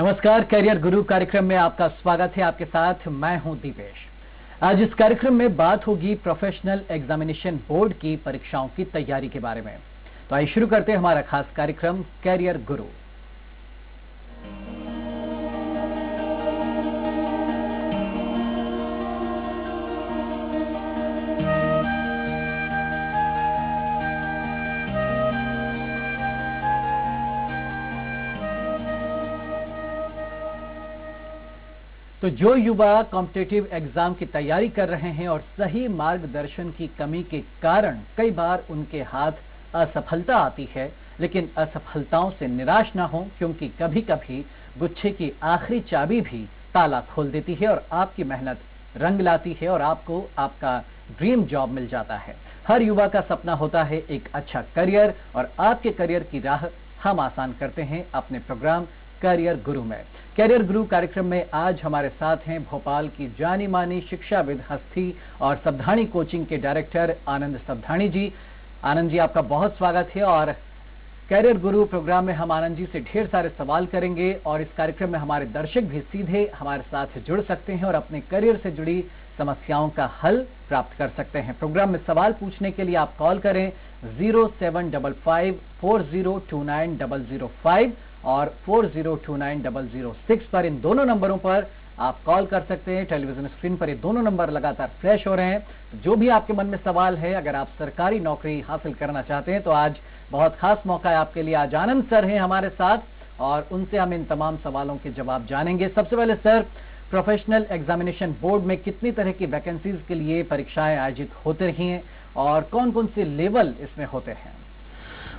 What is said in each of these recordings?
नमस्कार, करियर गुरु कार्यक्रम में आपका स्वागत है। आपके साथ मैं हूं दीपेश। आज इस कार्यक्रम में बात होगी प्रोफेशनल एग्जामिनेशन बोर्ड की परीक्षाओं की तैयारी के बारे में। तो आइए शुरू करते हैं हमारा खास कार्यक्रम करियर गुरु। तो जो युवा कॉम्पिटिटिव एग्जाम की तैयारी कर रहे हैं और सही मार्गदर्शन की कमी के कारण कई बार उनके हाथ असफलता आती है, लेकिन असफलताओं से निराश ना हो, क्योंकि कभी कभी गुच्छे की आखिरी चाबी भी ताला खोल देती है और आपकी मेहनत रंग लाती है और आपको आपका ड्रीम जॉब मिल जाता है। हर युवा का सपना होता है एक अच्छा करियर, और आपके करियर की राह हम आसान करते हैं अपने प्रोग्राम करियर गुरु में। करियर गुरु कार्यक्रम में आज हमारे साथ हैं भोपाल की जानी मानी शिक्षाविद हस्ती और सवधानी कोचिंग के डायरेक्टर आनंद सवधानी जी। आनंद जी, आपका बहुत स्वागत है। और करियर गुरु प्रोग्राम में हम आनंद जी से ढेर सारे सवाल करेंगे और इस कार्यक्रम में हमारे दर्शक भी सीधे हमारे साथ जुड़ सकते हैं और अपने करियर से जुड़ी समस्याओं का हल प्राप्त कर सकते हैं। प्रोग्राम में सवाल पूछने के लिए आप कॉल करें 0755402905 और 402906 पर। इन दोनों नंबरों पर आप कॉल कर सकते हैं। टेलीविजन स्क्रीन पर ये दोनों नंबर लगातार फ्लैश हो रहे हैं। जो भी आपके मन में सवाल है, अगर आप सरकारी नौकरी हासिल करना चाहते हैं तो आज बहुत खास मौका है आपके लिए। आज आनंद सर हैं हमारे साथ और उनसे हम इन तमाम सवालों के जवाब जानेंगे। सबसे पहले सर, प्रोफेशनल एग्जामिनेशन बोर्ड में कितनी तरह की वैकेंसीज के लिए परीक्षाएं आयोजित होते रही हैं और कौन कौन से लेवल इसमें होते हैं?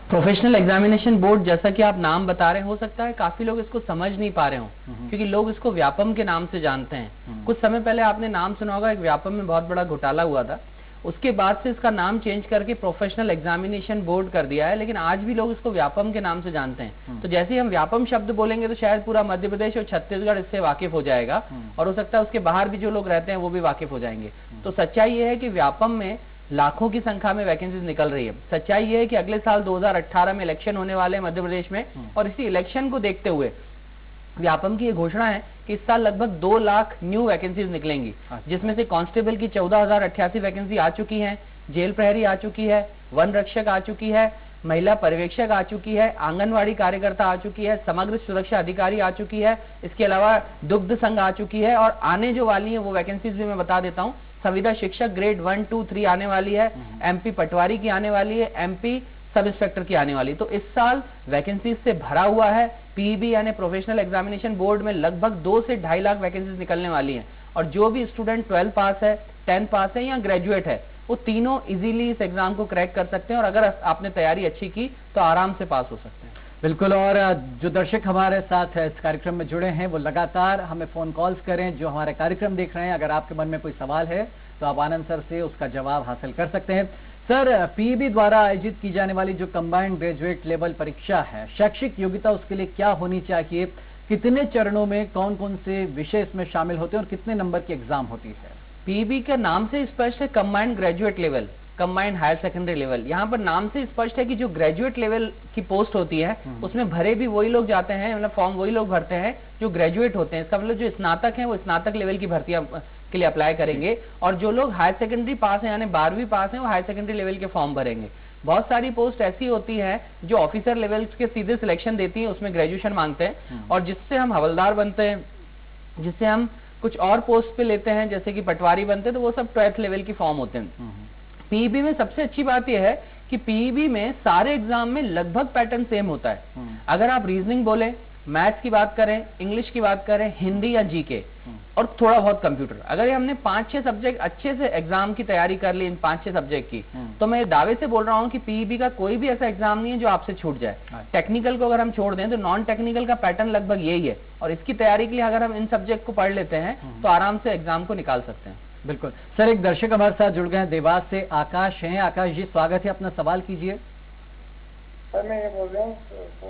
प्रोफेशनल एग्जामिनेशन बोर्ड, जैसा कि आप नाम बता रहे हैं, हो सकता है काफी लोग इसको समझ नहीं पा रहे हो, क्योंकि लोग इसको व्यापम के नाम से जानते हैं। कुछ समय पहले आपने नाम सुना होगा, एक व्यापम में बहुत बड़ा घोटाला हुआ था। उसके बाद से इसका नाम चेंज करके प्रोफेशनल एग्जामिनेशन बोर्ड कर दिया है, लेकिन आज भी लोग इसको व्यापम के नाम से जानते हैं। तो जैसे ही हम व्यापम शब्द बोलेंगे तो शायद पूरा मध्य प्रदेश और छत्तीसगढ़ इससे वाकिफ हो जाएगा, और हो सकता है उसके बाहर भी जो लोग रहते हैं वो भी वाकिफ हो जाएंगे। तो सच्चाई ये है कि व्यापम में लाखों की संख्या में वैकेंसीज निकल रही है। सच्चाई ये है कि अगले साल 2018 में इलेक्शन होने वाले हैं मध्य प्रदेश में, और इसी इलेक्शन को देखते हुए व्यापम की ये घोषणा है कि इस साल लगभग 2 लाख न्यू वैकेंसीज निकलेंगी, जिसमें से कांस्टेबल की 14,088 वैकेंसी आ चुकी है, जेल प्रहरी आ चुकी है, वन रक्षक आ चुकी है, महिला पर्यवेक्षक आ चुकी है, आंगनवाड़ी कार्यकर्ता आ चुकी है, समग्र सुरक्षा अधिकारी आ चुकी है, इसके अलावा दुग्ध संघ आ चुकी है, और आने जो वाली है वो वैकेंसीज भी मैं बता देता हूँ। संविदा शिक्षक ग्रेड 1, 2, 3 आने वाली है, एमपी पटवारी की आने वाली है, एमपी सब इंस्पेक्टर की आने वाली। तो इस साल वैकेंसीज से भरा हुआ है। पीईबी यानी प्रोफेशनल एग्जामिनेशन बोर्ड में लगभग 2 से 2.5 लाख वैकेंसीज निकलने वाली हैं, और जो भी स्टूडेंट 12 पास है, 10 पास है या ग्रेजुएट है, वो तीनों इजीली इस एग्जाम को क्रैक कर सकते हैं, और अगर आपने तैयारी अच्छी की तो आराम से पास हो सकते हैं। बिल्कुल। और जो दर्शक हमारे साथ इस कार्यक्रम में जुड़े हैं वो लगातार हमें फोन कॉल्स करें। जो हमारे कार्यक्रम देख रहे हैं, अगर आपके मन में कोई सवाल है तो आप आनंद सर से उसका जवाब हासिल कर सकते हैं। सर, पीईबी द्वारा आयोजित की जाने वाली जो कंबाइंड ग्रेजुएट लेवल परीक्षा है, शैक्षिक योग्यता उसके लिए क्या होनी चाहिए? कितने चरणों में कौन कौन से विषय इसमें शामिल होते हैं और कितने नंबर की एग्जाम होती है? पीईबी के नाम से स्पष्ट है combined graduate level, combined higher secondary level. यहाँ पर नाम से स्पष्ट है कि जो ग्रेजुएट लेवल की पोस्ट होती है उसमें भरे भी वही लोग जाते हैं, मतलब फॉर्म वही लोग भरते हैं जो ग्रेजुएट होते हैं। इसका मतलब जो स्नातक हैं वो स्नातक लेवल की भर्तियां के लिए अप्लाई करेंगे, और जो लोग हायर सेकेंडरी पास हैं यानी 12वीं पास हैं वो हायर सेकेंडरी लेवल के फॉर्म भरेंगे। बहुत सारी पोस्ट ऐसी होती है जो ऑफिसर लेवल के सीधे सिलेक्शन देती है, उसमें ग्रेजुएशन मांगते हैं, और जिससे हम हवलदार बनते हैं, जिससे हम कुछ और पोस्ट पे लेते हैं जैसे कि पटवारी बनते हैं, तो वो सब 12th लेवल की फॉर्म होते हैं। पीईबी में सबसे अच्छी बात यह है कि पीईबी में सारे एग्जाम में लगभग पैटर्न सेम होता है। अगर आप रीजनिंग बोले, मैथ्स की बात करें, इंग्लिश की बात करें, हिंदी या जीके, और थोड़ा बहुत कंप्यूटर, अगर ये हमने 5-6 सब्जेक्ट अच्छे से एग्जाम की तैयारी कर ली इन 5-6 सब्जेक्ट की, तो मैं दावे से बोल रहा हूँ कि पीईबी का कोई भी ऐसा एग्जाम नहीं है जो आपसे छूट जाए। टेक्निकल को अगर हम छोड़ दें तो नॉन टेक्निकल का पैटर्न लगभग यही है, और इसकी तैयारी के लिए अगर हम इन सब्जेक्ट को पढ़ लेते हैं तो आराम से एग्जाम को निकाल सकते हैं। बिल्कुल। सर, एक दर्शक हमारे साथ जुड़ गए हैं, देवास से आकाश हैं। आकाश जी, स्वागत है, अपना सवाल कीजिए। सर, मैं ये बोल रहा हूँ,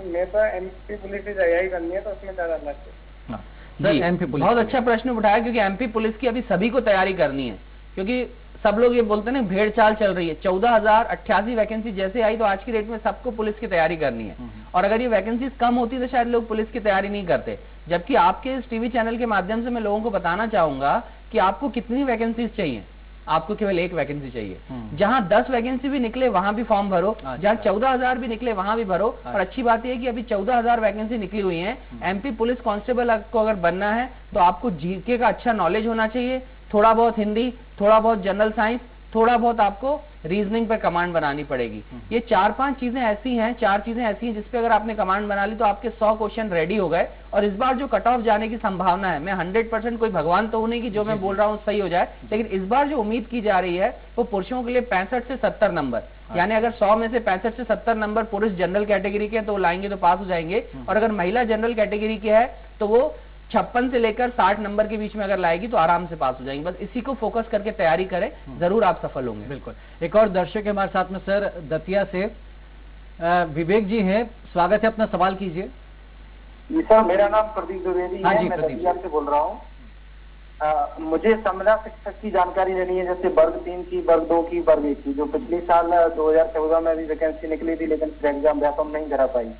मैं तो एमपी पुलिस की तैयारी करनी है, तो उसमें क्या करना चाहिए? एमपी पुलिस बहुत अच्छा प्रश्न उठाया, क्योंकि एमपी पुलिस की अभी सभी को तैयारी करनी है, क्योंकि सब लोग ये बोलते हैं ना भेड़ चाल चल रही है। 14,088 वैकेंसी जैसे आई तो आज की डेट में सबको पुलिस की तैयारी करनी है, और अगर ये वैकेंसीज कम होती तो शायद लोग पुलिस की तैयारी नहीं करते। जबकि आपके इस टीवी चैनल के माध्यम से मैं लोगों को बताना चाहूंगा कि आपको कितनी वैकेंसीज चाहिए, आपको केवल एक वैकेंसी चाहिए। जहां 10 वैकेंसी भी निकले वहां भी फॉर्म भरो, जहां 14,000 भी निकले वहां भी भरो। और अच्छी बात यह है कि अभी 14,000 वैकेंसी निकली हुई है। एमपी पुलिस कांस्टेबल को अगर बनना है तो आपको जीके का अच्छा नॉलेज होना चाहिए, थोड़ा बहुत हिंदी, थोड़ा बहुत जनरल साइंस, थोड़ा बहुत आपको रीजनिंग पर कमांड बनानी पड़ेगी। ये 4-5 चीजें ऐसी हैं, 4 चीजें ऐसी हैं जिसपे अगर आपने कमांड बना ली तो आपके 100 क्वेश्चन रेडी हो गए। और इस बार जो कट ऑफ जाने की संभावना है, मैं 100% कोई भगवान तो हूं नहीं कि जो मैं बोल रहा हूं सही हो जाए, लेकिन इस बार जो उम्मीद की जा रही है वो पुरुषों के लिए 65 से 70 नंबर, यानी अगर 100 में से 65 से 70 नंबर पुरुष जनरल कैटेगरी के तो लाएंगे तो पास हो जाएंगे, और अगर महिला जनरल कैटेगरी के है तो वो 56 से लेकर 60 नंबर के बीच में अगर लाएगी तो आराम से पास हो जाएंगे। बस इसी को फोकस करके तैयारी करें, जरूर आप सफल होंगे। बिल्कुल। एक और दर्शक हमारे साथ में सर दतिया से विवेक जी हैं, स्वागत है, अपना सवाल कीजिए। जी सर, मेरा नाम प्रदीप द्विवेदी हाँ है, जी, मैं प्रदीप दतिया से बोल रहा हूँ। मुझे संविदा शिक्षक की जानकारी लेनी है, जैसे वर्ग 3 की, वर्ग 2 की, वर्ग 1 की, जो पिछले साल 2014 में भी वैकेंसी निकली थी लेकिन फिर एग्जाम व्यापम नहीं करा पाई।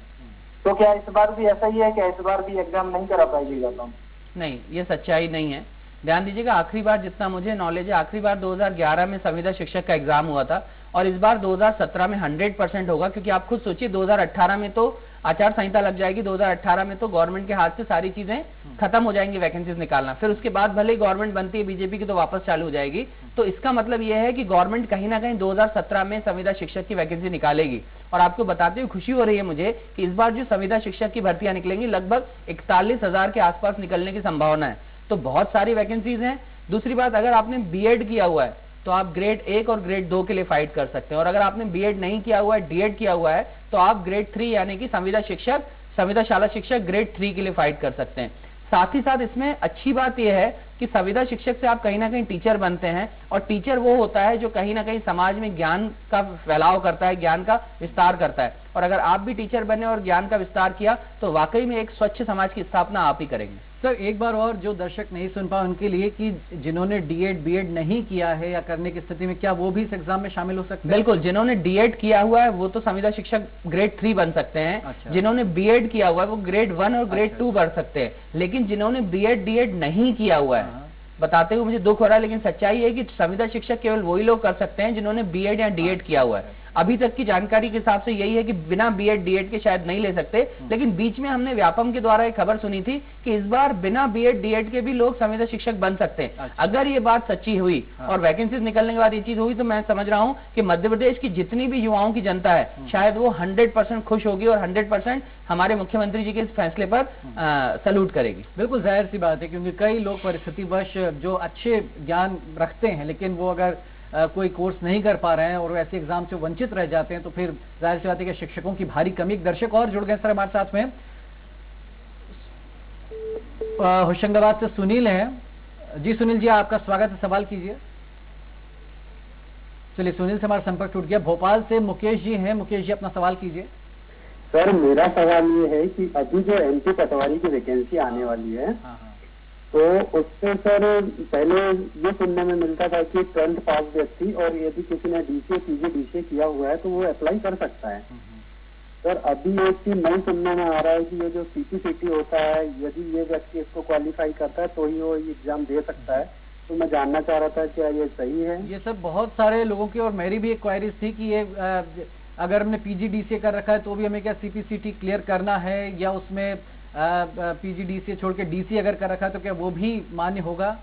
तो क्या इस बार भी ऐसा ही है, क्या इस बार भी एग्जाम नहीं करा पाएगी व्यापम? नहीं, ये सच्चाई नहीं है। ध्यान दीजिएगा, आखिरी बार जितना मुझे नॉलेज है, आखिरी बार 2011 में संविदा शिक्षक का एग्जाम हुआ था, और इस बार 2017 में 100% होगा। क्योंकि आप खुद सोचिए 2018 में तो आचार संहिता लग जाएगी, 2018 में तो गवर्नमेंट के हाथ से सारी चीजें खत्म हो जाएंगी वैकेंसीज निकालना, फिर उसके बाद भले ही गवर्नमेंट बनती है बीजेपी की तो वापस चालू हो जाएगी। तो इसका मतलब यह है कि गवर्नमेंट कहीं ना कहीं 2017 में संविदा शिक्षक की वैकेंसी निकालेगी। और आपको बताते हुए खुशी हो रही है मुझे कि इस बार जो संविदा शिक्षक की भर्तियां निकलेंगी लगभग 41,000 के आसपास निकलने की संभावना है। तो बहुत सारी वैकेंसीज हैं। दूसरी बात, अगर आपने बीएड किया हुआ है तो आप ग्रेड 1 और ग्रेड 2 के लिए फाइट कर सकते हैं, और अगर आपने बीएड नहीं किया हुआ है, डीएड किया हुआ है, तो आप ग्रेड 3 यानी कि संविदा शिक्षक, संविदा शाला शिक्षक ग्रेड 3 के लिए फाइट कर सकते हैं। साथ ही साथ इसमें अच्छी बात यह है कि संविदा शिक्षक से आप कहीं ना कहीं टीचर बनते हैं, और टीचर वो होता है जो कहीं ना कहीं समाज में ज्ञान का फैलाव करता है, ज्ञान का विस्तार करता है। और अगर आप भी टीचर बने और ज्ञान का विस्तार किया तो वाकई में एक स्वच्छ समाज की स्थापना आप ही करेंगे। सर एक बार और जो दर्शक नहीं सुन पाए उनके लिए कि जिन्होंने डीएड बीएड नहीं किया है या करने की स्थिति में, क्या वो भी इस एग्जाम में शामिल हो सकते हैं? बिल्कुल, जिन्होंने डीएड किया हुआ है वो तो संविदा शिक्षक ग्रेड 3 बन सकते हैं। अच्छा। जिन्होंने बीएड किया हुआ है वो ग्रेड 1 और ग्रेड 2 बन सकते हैं। लेकिन जिन्होंने बीएड डीएड नहीं किया हुआ है, बताते हुए मुझे दुख हो रहा है, लेकिन सच्चाई है कि संविदा शिक्षक केवल वही लोग कर सकते हैं जिन्होंने बीएड या डीएड किया हुआ है। अभी तक की जानकारी के हिसाब से यही है कि बिना बीएड डीएड के शायद नहीं ले सकते, लेकिन बीच में हमने व्यापम के द्वारा एक खबर सुनी थी कि इस बार बिना बीएड डीएड के भी लोग संविदा शिक्षक बन सकते हैं। अच्छा। अगर ये बात सच्ची हुई और वैकेंसीज निकलने के बाद ये चीज हुई तो मैं समझ रहा हूं कि मध्य प्रदेश की जितनी भी युवाओं की जनता है शायद वो 100% खुश होगी और 100% हमारे मुख्यमंत्री जी के इस फैसले पर सैल्यूट करेगी। बिल्कुल जाहिर सी बात है, क्योंकि कई लोग परिस्थितिवश जो अच्छे ज्ञान रखते हैं लेकिन वो अगर कोई कोर्स नहीं कर पा रहे हैं और ऐसे एग्जाम से वंचित रह जाते हैं तो फिर जाहिर सी बात है कि शिक्षकों की भारी कमी। एक दर्शक और जुड़ गए सर हमारे साथ में, होशंगाबाद से सुनील हैं। जी सुनील जी, आपका स्वागत है, सवाल कीजिए। चलिए सुनील से हमारा संपर्क टूट गया। भोपाल से मुकेश जी हैं, मुकेश जी अपना सवाल कीजिए। सर मेरा सवाल ये है कि अभी जो एमपी पटवारी की वैकेंसी आने वाली है, तो उससे सर पहले ये सुनने में मिलता था कि 12th पास व्यक्ति और यदि किसी ने डीसीए पीजी डीसीए किया हुआ है तो वो अप्लाई कर सकता है। सर अभी एक चीज नई सुनने में आ रहा है कि ये जो सीपीसीटी होता है, यदि ये व्यक्ति इसको क्वालिफाई करता है तो ही वो एग्जाम दे सकता है। तो मैं जानना चाह रहा था क्या ये सही है? ये सब बहुत सारे लोगों की और मेरी भी एक क्वेरीज थी कि ये अगर हमने पीजीडीसीए कर रखा है तो भी हमें क्या सीपीसीटी क्लियर करना है, या उसमें पीजीडीसीए छोड़ के डीसी अगर कर रखा है तो क्या वो भी मान्य होगा?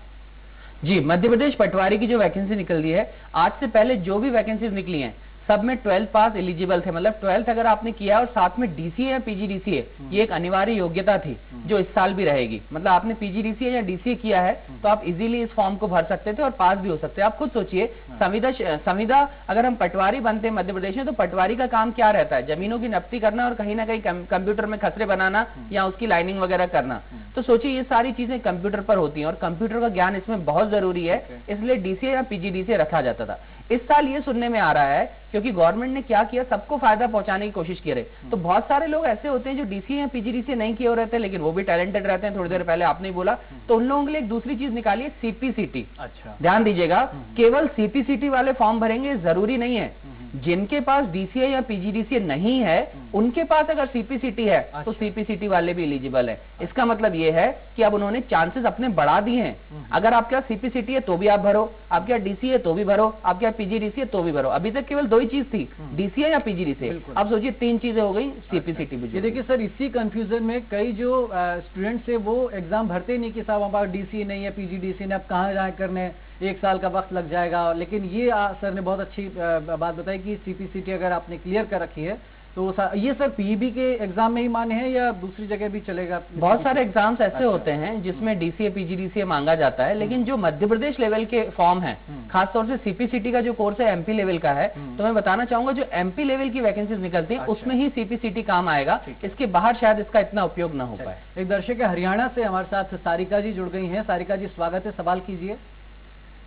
जी, मध्य प्रदेश पटवारी की जो वैकेंसी निकल रही है, आज से पहले जो भी वैकेंसीज निकली हैं सब में 12th पास एलिजिबल थे। मतलब 12th अगर आपने किया और साथ में डीसीए या पीजीडीसीए, ये एक अनिवार्य योग्यता थी जो इस साल भी रहेगी। मतलब आपने पीजीडीसीए या डीसीए किया है तो आप इजीली इस फॉर्म को भर सकते थे और पास भी हो सकते हैं। आप खुद सोचिए, संविदा अगर हम पटवारी बनते हैं मध्य प्रदेश में तो पटवारी का काम क्या रहता है? जमीनों की नफ्ती करना और कहीं ना कहीं कंप्यूटर में खसरे बनाना या उसकी लाइनिंग वगैरह करना। तो सोचिए ये सारी चीजें कंप्यूटर पर होती हैं और कंप्यूटर का ज्ञान इसमें बहुत जरूरी है, इसलिए डीसीए या पीजीडीसीए रखा जाता था। इस साल ये सुनने में आ रहा है क्योंकि गवर्नमेंट ने क्या किया, सबको फायदा पहुंचाने की कोशिश की रहे। तो बहुत सारे लोग ऐसे होते हैं जो डीसीए या पीजीडीसीए नहीं किए रहते हैं, लेकिन वो भी टैलेंटेड रहते हैं। थोड़ी देर पहले आपने ही बोला, तो उन लोगों के लिए एक दूसरी चीज निकाली है, सीपीसीटी। अच्छा, ध्यान दीजिएगा, केवल सीपीसीटी वाले फॉर्म भरेंगे जरूरी नहीं है। जिनके पास डीसीए या पीजीडीसीए नहीं है, उनके पास अगर सीपीसीटी है तो सीपीसीटी वाले भी एलिजिबल है। इसका मतलब ये है कि अब उन्होंने चांसेस अपने बढ़ा दिए हैं। अगर आपके पास सीपीसीटी है तो भी आप भरो, आपके पास डीसीए तो भी भरो, आपके पास पीजीडीसीए तो भी भरो। अभी तक केवल 2 ही चीज थी, डीसीए या पीजीडीसीए। अब सोचिए 3 चीजें हो गई, सीपीसीटी भी। ये देखिए सर, इसी कंफ्यूजन में कई जो स्टूडेंट्स है वो एग्जाम भरते नहीं कि साहब हमारा डीसीए नहीं है, पीजीडीसीए ने, अब कहाँ जाए करने, 1 साल का वक्त लग जाएगा। लेकिन ये सर ने बहुत अच्छी बात बताई कि सीपीसीटी अगर आपने क्लियर कर रखी है तो ये सर पीईबी के एग्जाम में ही मान्य है या दूसरी जगह भी चलेगा? बहुत सारे एग्जाम्स ऐसे होते हैं जिसमें डीसीए पीजीडीसीए मांगा जाता है, लेकिन जो मध्य प्रदेश लेवल के फॉर्म है, खासतौर से सीपीसीटी का जो कोर्स है एमपी लेवल का है, तो मैं बताना चाहूंगा जो एमपी लेवल की वैकेंसीज निकलती है उसमें ही सीपीसीटी काम आएगा। इसके बाहर शायद इसका इतना उपयोग न हो पाए। एक दर्शक हरियाणा से हमारे साथ सारिका जी जुड़ गई हैं। सारिका जी स्वागत है, सवाल कीजिए।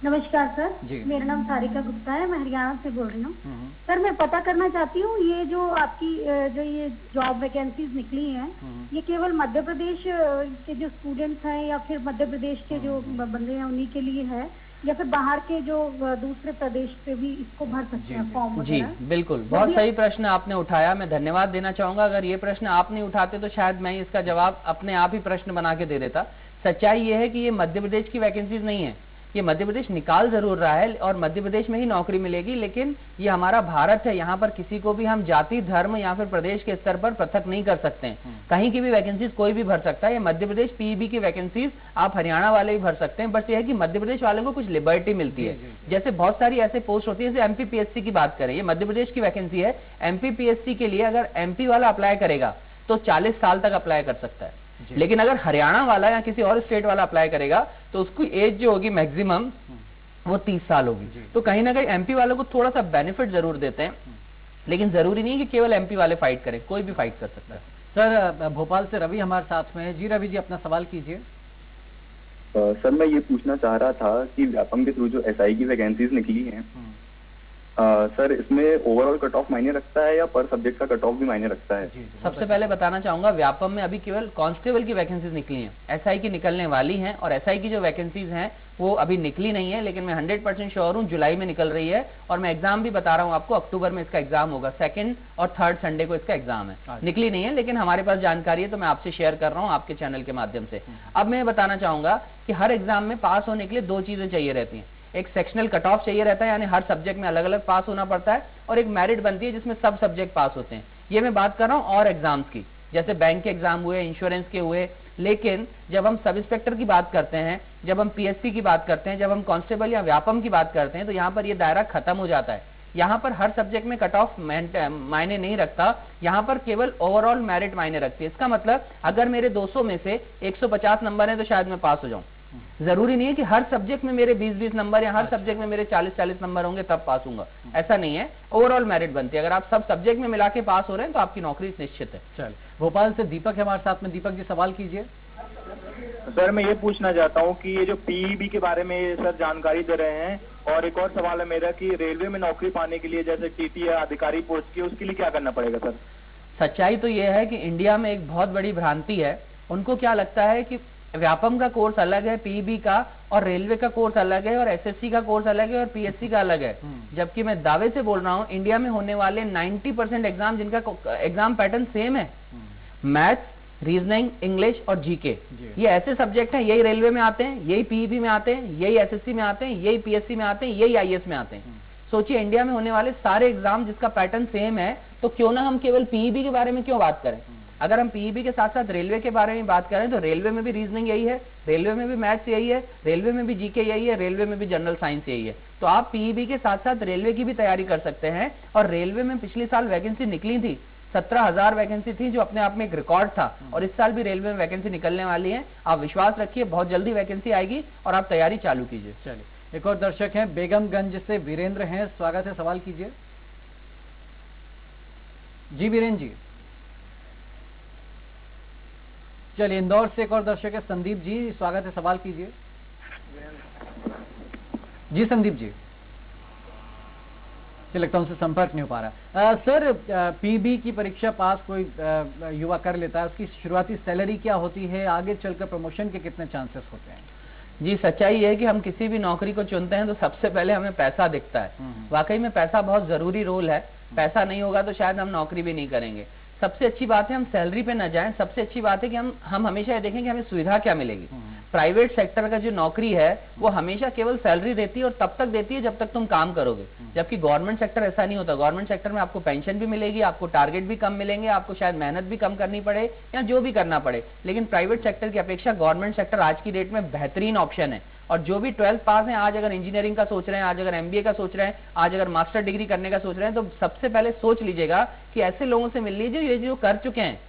नमस्कार सर, मेरा नाम सारिका गुप्ता है, मैं हरियाणा से बोल रही हूँ। सर मैं पता करना चाहती हूँ, ये जो आपकी जो ये जॉब वैकेंसीज निकली हैं, ये केवल मध्य प्रदेश के जो स्टूडेंट्स हैं या फिर मध्य प्रदेश के जो बंदे हैं उन्हीं के लिए है, या फिर बाहर के जो दूसरे प्रदेश पे भी इसको भर सकते हैं फॉर्म? जी बिल्कुल, बहुत सही प्रश्न आपने उठाया, मैं धन्यवाद देना चाहूंगा। अगर ये प्रश्न आप नहीं उठाते तो शायद मैं इसका जवाब अपने आप ही प्रश्न बना के दे देता। सच्चाई ये है कि ये मध्य प्रदेश की वैकेंसीज नहीं है, ये मध्य प्रदेश निकाल जरूर रहा है और मध्य प्रदेश में ही नौकरी मिलेगी, लेकिन ये हमारा भारत है, यहाँ पर किसी को भी हम जाति धर्म या फिर प्रदेश के स्तर पर पृथक नहीं कर सकते हैं। कहीं की भी वैकेंसीज कोई भी भर सकता है। ये मध्य प्रदेश पीईबी की वैकेंसीज आप हरियाणा वाले भी भर सकते हैं, बस ये है कि मध्य प्रदेश वाले को कुछ लिबर्टी मिलती है। जैसे बहुत सारी ऐसे पोस्ट होती है, जैसे एमपीपीएससी की बात करें, ये मध्य प्रदेश की वैकेंसी है। एमपीपीएससी के लिए अगर एमपी वाला अप्लाई करेगा तो 40 साल तक अप्लाई कर सकता है, लेकिन अगर हरियाणा वाला या किसी और स्टेट वाला अप्लाई करेगा तो उसकी एज जो होगी मैक्सिमम वो 30 साल होगी। तो कहीं ना कहीं एमपी वालों को थोड़ा सा बेनिफिट जरूर देते हैं, लेकिन जरूरी नहीं कि केवल एमपी वाले फाइट करें, कोई भी फाइट कर सकता है। सर भोपाल से रवि हमारे साथ में है। जी रवि जी, अपना सवाल कीजिए। सर मैं ये पूछना चाह रहा था कि व्यापम के थ्रू जो एसआई की वैकेंसीज निकली हैं, सर इसमें ओवरऑल कट ऑफ मायने रखता है या पर सब्जेक्ट का कट ऑफ भी मायने रखता है? सबसे पहले बताना चाहूंगा, व्यापम में अभी केवल कांस्टेबल की वैकेंसीज निकली हैं, एसआई की निकलने वाली हैं, और एसआई की जो वैकेंसीज हैं वो अभी निकली नहीं है, लेकिन मैं 100% श्योर हूँ जुलाई में निकल रही है। और मैं एग्जाम भी बता रहा हूँ आपको, अक्टूबर में इसका एग्जाम होगा, 2nd और 3rd संडे को इसका एग्जाम है। निकली नहीं है, लेकिन हमारे पास जानकारी है तो मैं आपसे शेयर कर रहा हूँ आपके चैनल के माध्यम से। अब मैं बताना चाहूंगा कि हर एग्जाम में पास होने के लिए 2 चीजें चाहिए रहती हैं। एक सेक्शनल कट ऑफ चाहिए रहता है, यानी हर सब्जेक्ट में अलग अलग पास होना पड़ता है, और एक मेरिट बनती है जिसमें सब सब्जेक्ट पास होते हैं। ये मैं बात कर रहा हूँ और एग्जाम्स की, जैसे बैंक के एग्जाम हुए, इंश्योरेंस के हुए। लेकिन जब हम सब इंस्पेक्टर की बात करते हैं, जब हम पीएससी की बात करते हैं, जब हम कांस्टेबल या व्यापम की बात करते हैं, तो यहाँ पर ये दायरा खत्म हो जाता है। यहाँ पर हर सब्जेक्ट में कट ऑफ मायने नहीं रखता, यहाँ पर केवल ओवरऑल मेरिट मायने रखती है। इसका मतलब अगर मेरे 200 में से 150 नंबर है तो शायद मैं पास हो जाऊं। जरूरी नहीं है कि हर सब्जेक्ट में मेरे 20-20 नंबर या हर सब्जेक्ट में मेरे 40-40 नंबर होंगे तब पास होऊंगा, ऐसा नहीं है। ओवरऑल मेरिट बनती है, अगर आप सब सब्जेक्ट में मिला के पास हो रहे हैं तो आपकी नौकरी निश्चित है। चल, भोपाल से दीपक है हमारे साथ में। दीपक जी सवाल कीजिए। सर मैं ये पूछना चाहता हूँ कि ये जो पीईबी के बारे में सर जानकारी दे रहे हैं, और एक और सवाल है मेरा कि रेलवे में नौकरी पाने के लिए जैसे टीटी या अधिकारी पोस्ट की, उसके लिए क्या करना पड़ेगा सर? सच्चाई तो ये है कि इंडिया में एक बहुत बड़ी भ्रांति है, उनको क्या लगता है कि व्यापम का कोर्स अलग है, पीईबी का, और रेलवे का कोर्स अलग है, और एसएससी का कोर्स अलग है, और पीएससी का अलग है। जबकि मैं दावे से बोल रहा हूँ, इंडिया में होने वाले 90% एग्जाम जिनका एग्जाम पैटर्न सेम है, मैथ्स, रीजनिंग, इंग्लिश और जीके, ये ऐसे सब्जेक्ट हैं, यही रेलवे में आते हैं, यही पीईबी में आते हैं, यही एसएससी में आते हैं, यही पीएससी में आते हैं, यही आईएएस में आते हैं। सोचिए, इंडिया में होने वाले सारे एग्जाम जिसका पैटर्न सेम है, तो क्यों ना हम केवल पीईबी के बारे में क्यों बात करें? अगर हम पीईबी के साथ साथ रेलवे के बारे में बात करें तो रेलवे में भी रीजनिंग यही है, रेलवे में भी मैथ्स यही है, रेलवे में भी जीके यही है, रेलवे में भी जनरल साइंस यही है। तो आप पीईबी के साथ साथ रेलवे की भी तैयारी कर सकते हैं। और रेलवे में पिछले साल वैकेंसी निकली थी, 17,000 वैकेंसी थी, जो अपने आप में एक रिकॉर्ड था, और इस साल भी रेलवे में वैकेंसी निकलने वाली है। आप विश्वास रखिए, बहुत जल्दी वैकेंसी आएगी और आप तैयारी चालू कीजिए। चलिए, एक और दर्शक हैं बेगमगंज से वीरेंद्र हैं, स्वागत है, सवाल कीजिए। जी वीरेंद्र जी। चलिए, इंदौर से एक और दर्शक है संदीप जी, स्वागत है, सवाल कीजिए। जी संदीप जी। लगता है उनसे संपर्क नहीं हो पा रहा। सर, पीबी की परीक्षा पास कोई युवा कर लेता है, उसकी शुरुआती सैलरी क्या होती है, आगे चलकर प्रमोशन के कितने चांसेस होते हैं? जी, सच्चाई है कि हम किसी भी नौकरी को चुनते हैं तो सबसे पहले हमें पैसा दिखता है। वाकई में पैसा बहुत जरूरी रोल है, पैसा नहीं होगा तो शायद हम नौकरी भी नहीं करेंगे। सबसे अच्छी बात है हम सैलरी पे न जाएं, सबसे अच्छी बात है कि हम हमेशा ये देखें कि हमें सुविधा क्या मिलेगी। प्राइवेट सेक्टर का जो नौकरी है वो हमेशा केवल सैलरी देती है और तब तक देती है जब तक तुम काम करोगे, जबकि गवर्नमेंट सेक्टर ऐसा नहीं होता। गवर्नमेंट सेक्टर में आपको पेंशन भी मिलेगी, आपको टारगेट भी कम मिलेंगे, आपको शायद मेहनत भी कम करनी पड़े या जो भी करना पड़े, लेकिन प्राइवेट सेक्टर की अपेक्षा गवर्नमेंट सेक्टर आज की डेट में बेहतरीन ऑप्शन है। और जो भी 12th पास हैं, आज अगर इंजीनियरिंग का सोच रहे हैं, आज अगर MBA का सोच रहे हैं, आज अगर मास्टर डिग्री करने का सोच रहे हैं, तो सबसे पहले सोच लीजिएगा कि ऐसे लोगों से मिल लीजिए ये जो कर चुके हैं।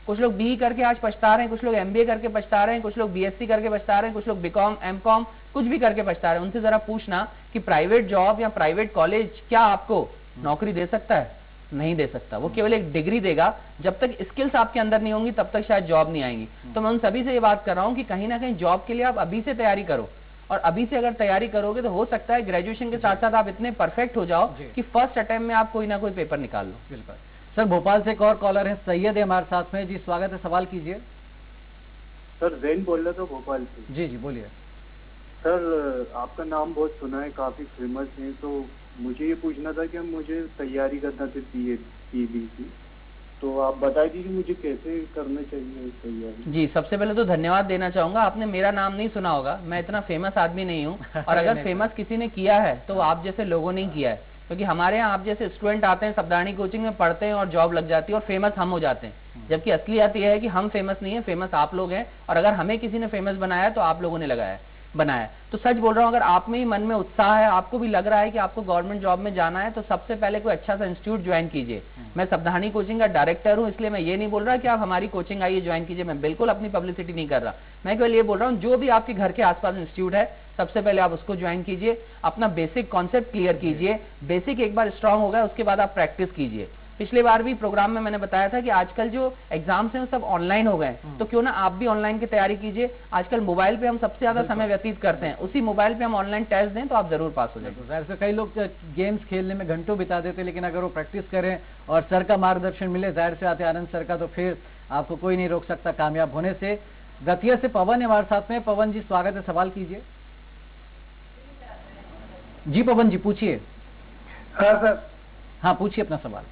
कुछ लोग BE करके आज पछता रहे हैं, कुछ लोग MBA करके पछता रहे हैं, कुछ लोग BSc करके पछता रहे हैं, कुछ लोग BCom, MCom कुछ भी करके पछता रहे हैं। उनसे जरा पूछना कि प्राइवेट जॉब या प्राइवेट कॉलेज क्या आपको नौकरी दे सकता है? नहीं दे सकता। वो केवल एक डिग्री देगा, जब तक स्किल्स आपके अंदर नहीं होंगी तब तक शायद जॉब नहीं आएंगी। तो मैं उन सभी से ये बात कर रहा हूँ कि कहीं ना कहीं जॉब के लिए आप अभी से तैयारी करो, और अभी से अगर तैयारी करोगे तो हो सकता है ग्रेजुएशन के साथ साथ आप इतने परफेक्ट हो जाओ कि फर्स्ट अटेम्प्ट में आप कोई ना कोई पेपर निकाल लो। बिल्कुल। सर, भोपाल से एक और कॉलर है, सैयद है हमारे साथ में। जी स्वागत है, सवाल कीजिए। सर जैन बोल रहा था भोपाल से। जी बोलिए। सर आपका नाम बहुत सुना है, काफी फेमस है, तो मुझे ये पूछना था कि मुझे तैयारी करना थी पीबी की, तो आप बता दीजिए मुझे कैसे करना चाहिए तैयारी। जी, सबसे पहले तो धन्यवाद देना चाहूंगा। आपने मेरा नाम नहीं सुना होगा, मैं इतना फेमस आदमी नहीं हूँ, और अगर फेमस किसी ने किया है तो आप जैसे लोगों ने किया है, क्योंकि हमारे यहाँ आप जैसे स्टूडेंट आते हैं, सब्दारणी कोचिंग में पढ़ते हैं और जॉब लग जाती है और फेमस हम हो जाते हैं, जबकि असलियत यह है कि हम फेमस नहीं है, फेमस आप लोग हैं। और अगर हमें किसी ने फेमस बनाया तो आप लोगों ने बनाया। तो सच बोल रहा हूँ, अगर आप में ही मन में उत्साह है, आपको भी लग रहा है कि आपको गवर्नमेंट जॉब में जाना है, तो सबसे पहले कोई अच्छा सा इंस्टीट्यूट ज्वाइन कीजिए। मैं सब्दारणी कोचिंग का डायरेक्टर हूँ, इसलिए मैं ये नहीं बोल रहा कि आप हमारी कोचिंग आइए ज्वाइन कीजिए, मैं बिल्कुल अपनी पब्लिसिटी नहीं कर रहा। मैं केवल ये बोल रहा हूँ जो भी आपके घर के आसपास इंस्टीट्यूट है सबसे पहले आप उसको ज्वाइन कीजिए, अपना बेसिक कॉन्सेप्ट क्लियर कीजिए। बेसिक एक बार स्ट्रांग हो गया उसके बाद आप प्रैक्टिस कीजिए। पिछले बार भी प्रोग्राम में मैंने बताया था कि आजकल जो एग्जाम्स हैं वो सब ऑनलाइन हो गए, तो क्यों ना आप भी ऑनलाइन की तैयारी कीजिए। आजकल मोबाइल पे हम सबसे ज्यादा समय व्यतीत करते हैं, उसी मोबाइल पे हम ऑनलाइन टेस्ट दें तो आप जरूर पास हो जाएंगे। ऐसे कई लोग गेम्स खेलने में घंटों बिता देते, लेकिन अगर वो प्रैक्टिस करें और सर का मार्गदर्शन मिले, जाहिर से आते आनंद सर का, तो फिर आपको कोई नहीं रोक सकता कामयाब होने से। दतिया से पवन है हमारे साथ में। पवन जी स्वागत है, सवाल कीजिए। जी पवन जी पूछिए। हाँ सर। हाँ पूछिए अपना सवाल।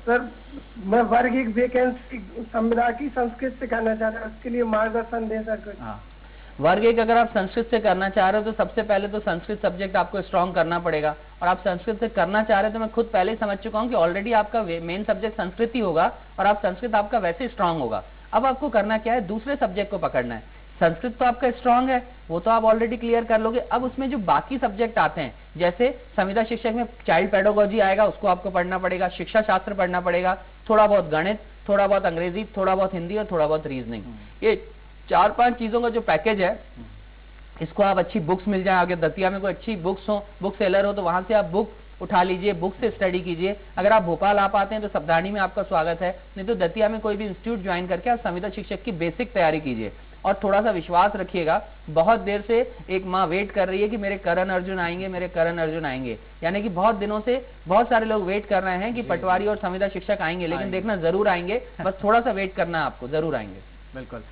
सर मैं वर्ग 1 वैकेंसी संविदा की संस्कृत से करना चाह रहा हूँ, उसके लिए मार्गदर्शन दे सर कुछ। हाँ, वर्ग 1 अगर आप संस्कृत से करना चाह रहे हो तो सबसे पहले तो संस्कृत सब्जेक्ट आपको स्ट्रॉन्ग करना पड़ेगा, और आप संस्कृत से करना चाह रहे हो तो मैं खुद पहले ही समझ चुका हूँ कि ऑलरेडी आपका मेन सब्जेक्ट संस्कृत ही होगा और आप संस्कृत आपका वैसे स्ट्रांग होगा। अब आपको करना क्या है, दूसरे सब्जेक्ट को पकड़ना है। संस्कृत तो आपका स्ट्रांग है, वो तो आप ऑलरेडी क्लियर कर लोगे। अब उसमें जो बाकी सब्जेक्ट आते हैं, जैसे संविदा शिक्षक में चाइल्ड पेडागोजी आएगा, उसको आपको पढ़ना पड़ेगा, शिक्षा शास्त्र पढ़ना पड़ेगा, थोड़ा बहुत गणित, थोड़ा बहुत अंग्रेजी, थोड़ा बहुत हिंदी और थोड़ा बहुत रीजनिंग। ये 4-5 चीजों का जो पैकेज है, इसको आप अच्छी बुक्स मिल जाए, आगे दतिया में कोई अच्छी बुक्स हो, बुक सेलर हो तो वहां से आप बुक उठा लीजिए, बुक से स्टडी कीजिए। अगर आप भोपाल आ पाते हैं तो सब्दारणी में आपका स्वागत है, नहीं तो दतिया में कोई भी इंस्टीट्यूट ज्वाइन करके आप संविदा शिक्षक की बेसिक तैयारी कीजिए। और थोड़ा सा विश्वास रखिएगा, बहुत देर से एक माँ वेट कर रही है कि मेरे करण अर्जुन आएंगे, मेरे करण अर्जुन आएंगे, यानी कि बहुत दिनों से बहुत सारे लोग वेट कर रहे हैं कि पटवारी और संविदा शिक्षक आएंगे, लेकिन देखना जरूर आएंगे, बस थोड़ा सा वेट करना है आपको, जरूर आएंगे। बिल्कुल।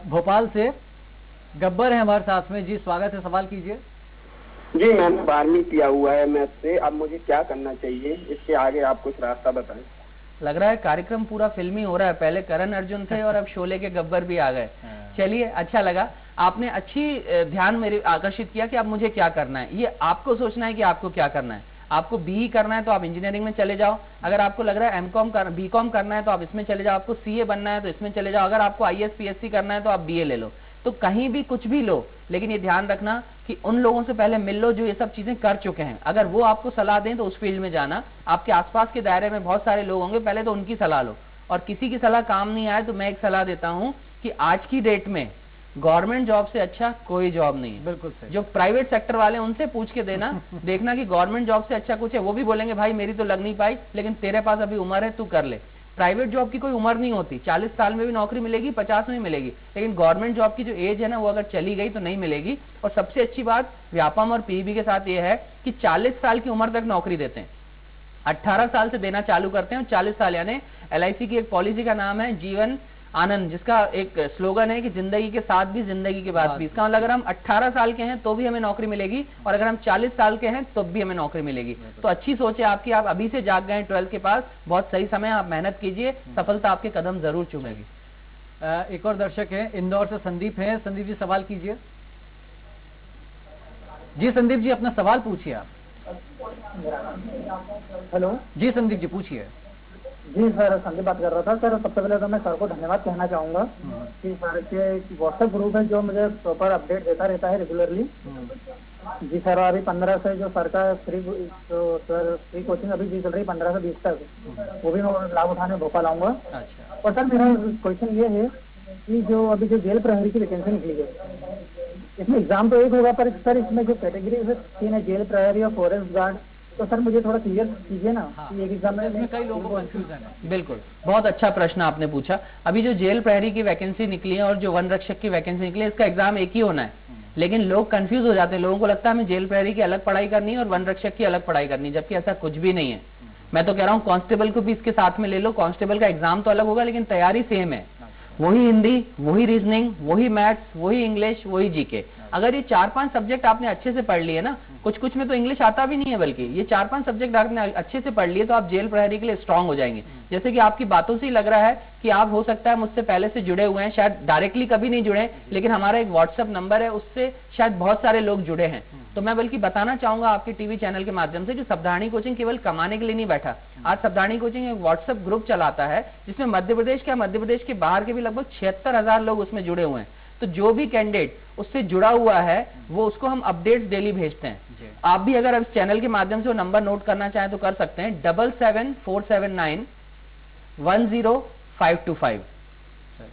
भोपाल से गब्बर है हमारे साथ में। जी स्वागत है, सवाल कीजिए। जी मैंने 12वीं किया हुआ है मैथ से, अब मुझे क्या करना चाहिए, इसके आगे आप कुछ रास्ता बताएं। लग रहा है कार्यक्रम पूरा फिल्मी हो रहा है, पहले करण अर्जुन थे और अब शोले के गब्बर भी आ गए। चलिए, अच्छा लगा, आपने अच्छी ध्यान मेरे आकर्षित किया कि अब मुझे क्या करना है। ये आपको सोचना है कि आपको क्या करना है। आपको BE करना है तो आप इंजीनियरिंग में चले जाओ, अगर आपको लग रहा है BCom करना है तो आप इसमें चले जाओ, आपको CA बनना है तो इसमें चले जाओ, अगर आपको IAS PSC करना है तो आप BA ले लो। तो कहीं भी कुछ भी लो, लेकिन ये ध्यान रखना कि उन लोगों से पहले मिल लो जो ये सब चीजें कर चुके हैं। अगर वो आपको सलाह दें तो उस फील्ड में जाना। आपके आसपास के दायरे में बहुत सारे लोग होंगे, पहले तो उनकी सलाह लो, और किसी की सलाह काम नहीं आए तो मैं एक सलाह देता हूं कि आज की डेट में गवर्नमेंट जॉब से अच्छा कोई जॉब नहीं है। बिल्कुल सही। जो प्राइवेट सेक्टर वाले उनसे पूछ के देना, देखना कि गवर्नमेंट जॉब से अच्छा कुछ है। वो भी बोलेंगे भाई मेरी तो लग नहीं पाई, लेकिन तेरे पास अभी उम्र है, तू कर ले। प्राइवेट जॉब की कोई उम्र नहीं होती, 40 साल में भी नौकरी मिलेगी, 50 में मिलेगी, लेकिन गवर्नमेंट जॉब की जो एज है ना, वो अगर चली गई तो नहीं मिलेगी। और सबसे अच्छी बात व्यापम और PEB के साथ ये है कि 40 साल की उम्र तक नौकरी देते हैं। 18 साल से देना चालू करते हैं और 40 साल, यानी LIC की एक पॉलिसी का नाम है जीवन आनंद, जिसका एक स्लोगन है कि जिंदगी के साथ भी जिंदगी के बाद भी। इसका मतलब अगर हम 18 साल के हैं तो भी हमें नौकरी मिलेगी और अगर हम 40 साल के हैं तो भी हमें नौकरी मिलेगी। तो अच्छी सोच है आपकी, आप अभी से जाग गए 12th के पास, बहुत सही समय, आप मेहनत कीजिए, सफलता आपके कदम जरूर चूमेगी। एक और दर्शक है इंदौर से, संदीप है। संदीप जी सवाल कीजिए। जी संदीप जी अपना सवाल पूछिए आप। हेलो जी संदीप जी पूछिए। जी सर, संदीप बात कर रहा था। सर सबसे पहले तो मैं सर को धन्यवाद कहना चाहूंगा कि सर के व्हाट्सएप ग्रुप है जो मुझे प्रॉपर अपडेट देता रहता है रेगुलरली। जी सर, अभी 15 से जो सर का फ्री कोचिंग अभी जी चल रही 15 से 20 तक, वो भी मैं लाभ उठाने भोपाल आऊंगा। और सर मेरा क्वेश्चन ये है कि जो अभी जो जेल प्रहरी की वैकेंसी निकली है, इसमें एग्जाम तो एक होगा, पर सर इसमें जो कैटेगरी है 3 है, जेल प्रहरी और फॉरेस्ट गार्ड, तो सर मुझे थोड़ा क्लियर कीजिए ना कि एक एग्जाम में कई लोगों को कंफ्यूजन है। बिल्कुल, बहुत अच्छा प्रश्न आपने पूछा। अभी जो जेल प्रहरी की वैकेंसी निकली है और जो वन रक्षक की वैकेंसी निकली है, इसका एग्जाम एक ही होना है, लेकिन लोग कंफ्यूज हो जाते हैं। लोगों को लगता है हमें जेल प्रहरी की अलग पढ़ाई करनी है और वन रक्षक की अलग पढ़ाई करनी है, जबकि ऐसा कुछ भी नहीं है। मैं तो कह रहा हूँ कांस्टेबल को भी इसके साथ में ले लो। कांस्टेबल का एग्जाम तो अलग होगा लेकिन तैयारी सेम है, वही हिंदी, वही रीजनिंग, वही मैथ्स, वही इंग्लिश, वही जीके। अगर ये 4-5 सब्जेक्ट आपने अच्छे से पढ़ लिए ना, कुछ में तो इंग्लिश आता भी नहीं है, बल्कि ये 4-5 सब्जेक्ट आपने अच्छे से पढ़ लिए तो आप जेल प्रहरी के लिए स्ट्रांग हो जाएंगे। जैसे कि आपकी बातों से ही लग रहा है कि आप हो सकता है मुझसे पहले से जुड़े हुए हैं, शायद डायरेक्टली कभी नहीं जुड़े, लेकिन हमारा एक व्हाट्सएप नंबर है, उससे शायद बहुत सारे लोग जुड़े हैं। तो मैं बल्कि बताना चाहूंगा आपके टीवी चैनल के माध्यम से कि सावधानी कोचिंग केवल कमाने के लिए नहीं बैठा। आज सावधानी कोचिंग एक व्हाट्सएप ग्रुप चलाता है जिसमें मध्य प्रदेश के बाहर के भी लगभग 76,000 लोग उसमें जुड़े हुए हैं। तो जो भी कैंडिडेट उससे जुड़ा हुआ है वो उसको हम अपडेट्स डेली भेजते हैं। आप भी अगर इस चैनल के माध्यम से वो नंबर नोट करना चाहें तो कर सकते हैं, 7747910525।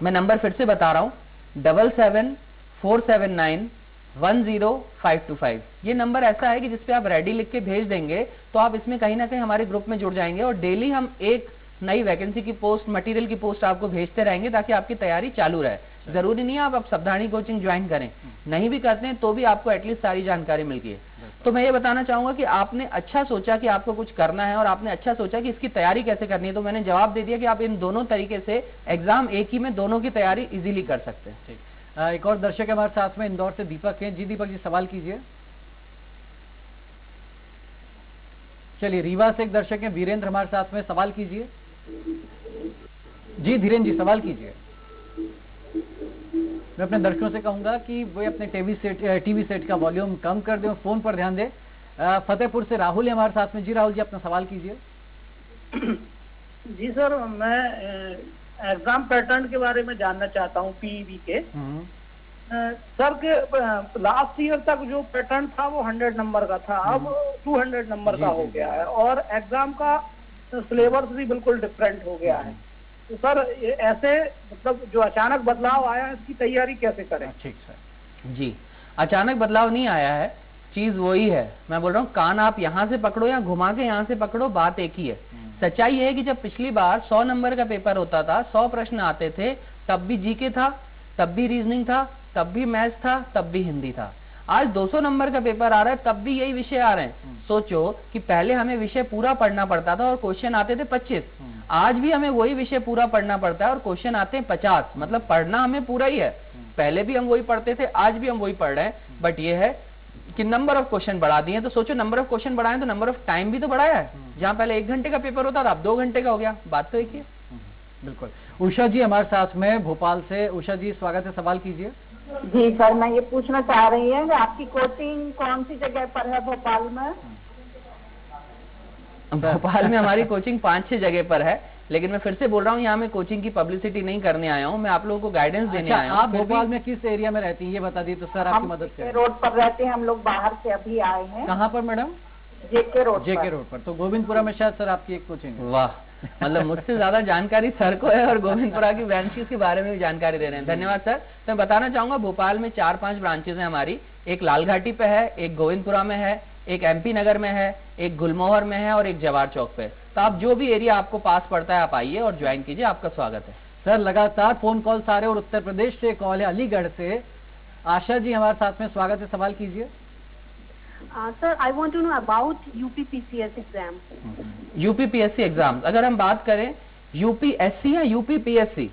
मैं नंबर फिर से बता रहा हूं, 7747910525। ये नंबर ऐसा है कि जिसपे आप रेडी लिख के भेज देंगे तो आप इसमें कहीं ना कहीं हमारे ग्रुप में जुड़ जाएंगे और डेली हम एक नई वैकेंसी की पोस्ट, मटेरियल की पोस्ट आपको भेजते रहेंगे ताकि आपकी तैयारी चालू रहे। जरूरी नहीं है आप सावधानी कोचिंग ज्वाइन करें, नहीं भी करते हैं तो भी आपको एटलीस्ट सारी जानकारी मिल गई है। तो मैं ये बताना चाहूंगा कि आपने अच्छा सोचा कि आपको कुछ करना है और आपने अच्छा सोचा कि इसकी तैयारी कैसे करनी है, तो मैंने जवाब दे दिया कि आप इन दोनों तरीके से एग्जाम एक ही में दोनों की तैयारी इजीली कर सकते हैं। एक और दर्शक हमारे साथ में इंदौर से दीपक हैं। जी दीपक जी सवाल कीजिए। चलिए रीवा से एक दर्शक हैं वीरेंद्र हमारे साथ में, सवाल कीजिए। जी धीरेन्द्र जी सवाल कीजिए। मैं अपने दर्शकों से कहूंगा कि वो अपने टीवी सेट का वॉल्यूम कम कर दें और फोन पर ध्यान दें। फतेहपुर से राहुल है हमारे साथ में। जी राहुल जी अपना सवाल कीजिए। जी सर, मैं एग्जाम पैटर्न के बारे में जानना चाहता हूँ पीईबी के। सर के लास्ट ईयर तक जो पैटर्न था वो 100 नंबर का था, अब 200 नंबर का हो गया है और एग्जाम का सिलेबस भी बिल्कुल डिफरेंट हो गया है। तो सर ऐसे मतलब जो अचानक बदलाव आया है इसकी तैयारी कैसे करें? ठीक सर। जी, अचानक बदलाव नहीं आया है, चीज वही है। मैं बोल रहा हूँ कान आप यहाँ से पकड़ो या घुमा के यहाँ से पकड़ो, बात एक ही है। सच्चाई है कि जब पिछली बार 100 नंबर का पेपर होता था, 100 प्रश्न आते थे, तब भी जीके था, तब भी रीजनिंग था, तब भी मैथ्स था, तब भी हिंदी था। आज 200 नंबर का पेपर आ रहा है, तब भी यही विषय आ रहे हैं। सोचो कि पहले हमें विषय पूरा पढ़ना पड़ता था और क्वेश्चन आते थे 25, आज भी हमें वही विषय पूरा पढ़ना पड़ता है और क्वेश्चन आते हैं 50। मतलब पढ़ना हमें पूरा ही है, पहले भी हम वही पढ़ते थे, आज भी हम वही पढ़ रहे हैं, बट ये है कि नंबर ऑफ क्वेश्चन बढ़ा दिए। तो सोचो नंबर ऑफ क्वेश्चन बढ़ाएं तो नंबर ऑफ टाइम भी तो बढ़ाया है। जहां पहले 1 घंटे का पेपर होता था अब 2 घंटे का हो गया, बात तो एक ही है। बिल्कुल। उषा जी हमारे साथ में भोपाल से। उषा जी स्वागत है, सवाल कीजिए। जी सर, मैं ये पूछना चाह रही है कि आपकी कोचिंग कौन सी जगह पर है भोपाल में? भोपाल में हमारी कोचिंग 5-6 जगह पर है, लेकिन मैं फिर से बोल रहा हूँ यहाँ मैं कोचिंग की पब्लिसिटी नहीं करने आया हूँ, मैं आप लोगों को गाइडेंस देने आया हूँ। आप भोपाल में किस एरिया में रहती हैं ये बता दी तो सर आपकी मदद करें। रोड पर रहते हैं हम लोग, बाहर से अभी आए हैं। कहाँ पर मैडम? जेके रोड पर। तो गोविंदपुरा में शायद सर आपकी एक कोचिंग है। वाह, मतलब मुझसे ज्यादा जानकारी सर को है और गोविंदपुरा की ब्रांचेस के बारे में भी जानकारी दे रहे हैं, धन्यवाद सर। तो मैं बताना चाहूंगा भोपाल में 4-5 ब्रांचेस हैं हमारी, एक लालघाटी पे है, एक गोविंदपुरा में है, एक MP नगर में है, एक गुलमोहर में है और एक जवाहर चौक पे। तो आप जो भी एरिया आपको पास पड़ता है आप आइए और ज्वाइन कीजिए, आपका स्वागत है। सर लगातार फोन कॉल सारे और उत्तर प्रदेश से कॉल है, अलीगढ़ से आशा जी हमारे साथ में, स्वागत है, सवाल कीजिए। Sir I want to know about UPPCS exam. UPPSC exam अगर हम बात करें, यूपीएससी या यूपीपीएससी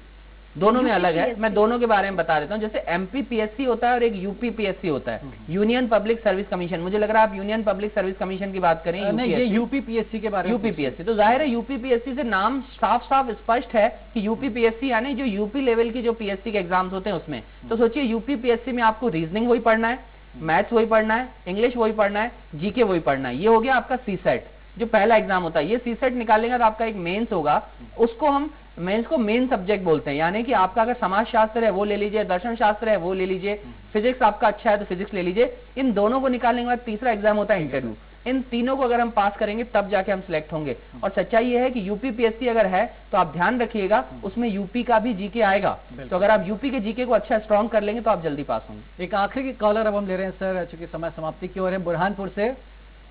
दोनों में अलग है। मैं दोनों के बारे में बता देता हूँ। जैसे एमपीपीएससी होता है और एक यूपीपीएससी होता है, यूनियन पब्लिक सर्विस कमीशन। मुझे लग रहा है आप यूनियन पब्लिक सर्विस कमीशन की बात करें। ये यूपीपीएससी के बारे में। यूपीपीएससी तो जाहिर है यूपीपीएससी से नाम साफ साफ स्पष्ट है कि यूपीपीएससी यानी जो यूपी लेवल की जो पीएससी के एग्जाम्स होते हैं उसमें। तो सोचिए यूपीपीएससी में आपको रीजनिंग वही पढ़ना है, मैथ्स वही पढ़ना है, इंग्लिश वही पढ़ना है, जीके वही पढ़ना है। ये हो गया आपका सीसेट जो पहला एग्जाम होता है। ये सीसेट निकालेंगे तो आपका एक मेंस होगा, उसको हम मेंस को मेन सब्जेक्ट बोलते हैं। यानी कि आपका अगर समाज शास्त्र है वो ले लीजिए, दर्शन शास्त्र है वो ले लीजिए, फिजिक्स आपका अच्छा है तो फिजिक्स ले लीजिए। इन दोनों को निकालने के बाद तीसरा एग्जाम होता है इंटरव्यू। इन तीनों को अगर हम पास करेंगे तब जाके हम सिलेक्ट होंगे। और सच्चाई ये है कि यूपीपीएससी अगर है तो आप ध्यान रखिएगा उसमें यूपी का भी जीके आएगा। तो अगर आप यूपी के जीके को अच्छा स्ट्रॉन्ग कर लेंगे तो आप जल्दी पास होंगे। एक आखिरी कॉलर अब हम ले रहे हैं सर, चूंकि समय समाप्ति की ओर है। बुरहानपुर से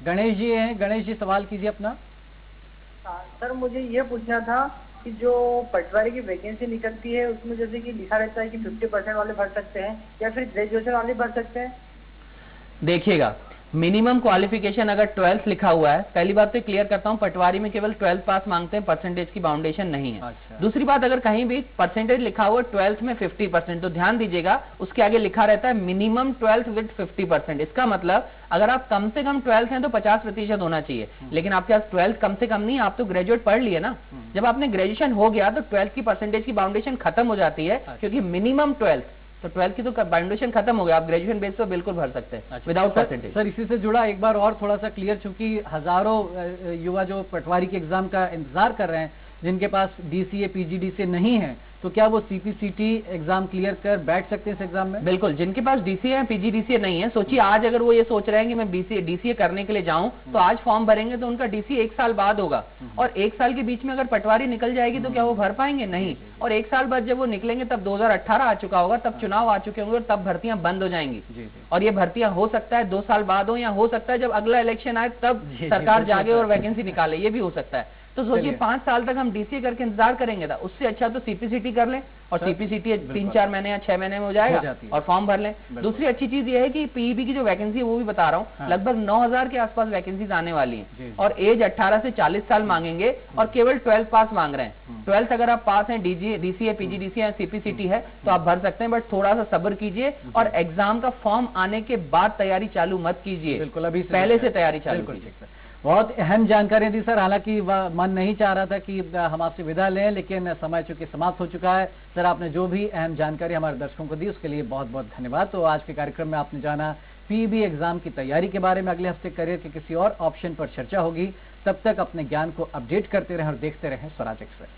गणेश जी हैं। गणेश जी सवाल कीजिए अपना। सर मुझे ये पूछना था कि जो पटवारी की वैकेंसी निकलती है उसमें जैसे कि लिखा रहता है कि 50% वाले भर सकते हैं या फिर ग्रेजुएशन वाले भर सकते हैं? देखिएगा मिनिमम क्वालिफिकेशन अगर 12th लिखा हुआ है, पहली बात तो क्लियर करता हूं पटवारी में केवल 12th पास मांगते हैं, परसेंटेज की बाउंडेशन नहीं है। अच्छा। दूसरी बात अगर कहीं भी परसेंटेज लिखा हुआ 12th में 50%, तो ध्यान दीजिएगा उसके आगे लिखा रहता है मिनिमम 12th विद 50%। इसका मतलब अगर आप कम से कम 12th हैं तो 50% होना चाहिए, लेकिन आपके पास 12th कम से कम नहीं, आप तो ग्रेजुएट पढ़ लिए ना। जब आपने ग्रेजुएशन हो गया तो 12th की परसेंटेज की बाउंडेशन खत्म हो जाती है, क्योंकि मिनिमम 12th, तो 12th की तो बाउंडेशन खत्म हो गया। आप ग्रेजुएशन बेस पर बिल्कुल भर सकते हैं विदाउट परसेंटेज। सर इसी से जुड़ा एक बार और थोड़ा सा क्लियर, चूंकि हजारों युवा जो पटवारी के एग्जाम का इंतजार कर रहे हैं जिनके पास डीसीए पीजीडीसीए नहीं है, तो क्या वो सीपीसीटी एग्जाम क्लियर कर बैठ सकते हैं इस एग्जाम में? बिल्कुल, जिनके पास डीसीए या पीजीडीसीए नहीं है, सोचिए आज अगर वो ये सोच रहे हैं कि मैं डीसीए करने के लिए जाऊं तो आज फॉर्म भरेंगे तो उनका डीसीए 1 साल बाद होगा, और 1 साल के बीच में अगर पटवारी निकल जाएगी तो क्या वो भर पाएंगे? नहीं। और 1 साल बाद जब वो निकलेंगे तब 2018 आ चुका होगा, तब चुनाव आ चुके होंगे और तब भर्तियां बंद हो जाएंगी। और ये भर्तियां हो सकता है 2 साल बाद हो, या हो सकता है जब अगला इलेक्शन आए तब सरकार जागे और वैकेंसी निकाले, ये भी हो सकता है। तो सोचिए 5 साल तक हम डीसीए करके इंतजार करेंगे था, उससे अच्छा तो सीपीसीटी कर लें, और सीपीसीटी 3-4 महीने या 6 महीने में हो जाएगा और फॉर्म भर लें। दूसरी अच्छी चीज ये है कि पीईबी की जो वैकेंसी है वो भी बता रहा हूँ, लगभग 9000 के आसपास वैकेंसीज आने वाली हैं, और एज 18 से 40 साल मांगेंगे और केवल 12th पास मांग रहे हैं। 12th अगर आप पास हैं, डीसीए पीजीडीसीए या सीपीसीटी है तो आप भर सकते हैं, बट थोड़ा सा सब्र कीजिए और एग्जाम का फॉर्म आने के बाद तैयारी चालू मत कीजिए, बिल्कुल अभी पहले से तैयारी चालू कीजिए। बहुत अहम जानकारी दी सर, हालांकि मन नहीं चाह रहा था कि हम आपसे विदा लें, लेकिन समय चूंकि समाप्त हो चुका है। सर आपने जो भी अहम जानकारी हमारे दर्शकों को दी उसके लिए बहुत बहुत धन्यवाद। तो आज के कार्यक्रम में आपने जाना पीईबी एग्जाम की तैयारी के बारे में। अगले हफ्ते करियर के किसी और ऑप्शन पर चर्चा होगी, तब तक अपने ज्ञान को अपडेट करते रहें और देखते रहें स्वराज एक्सप्रेस।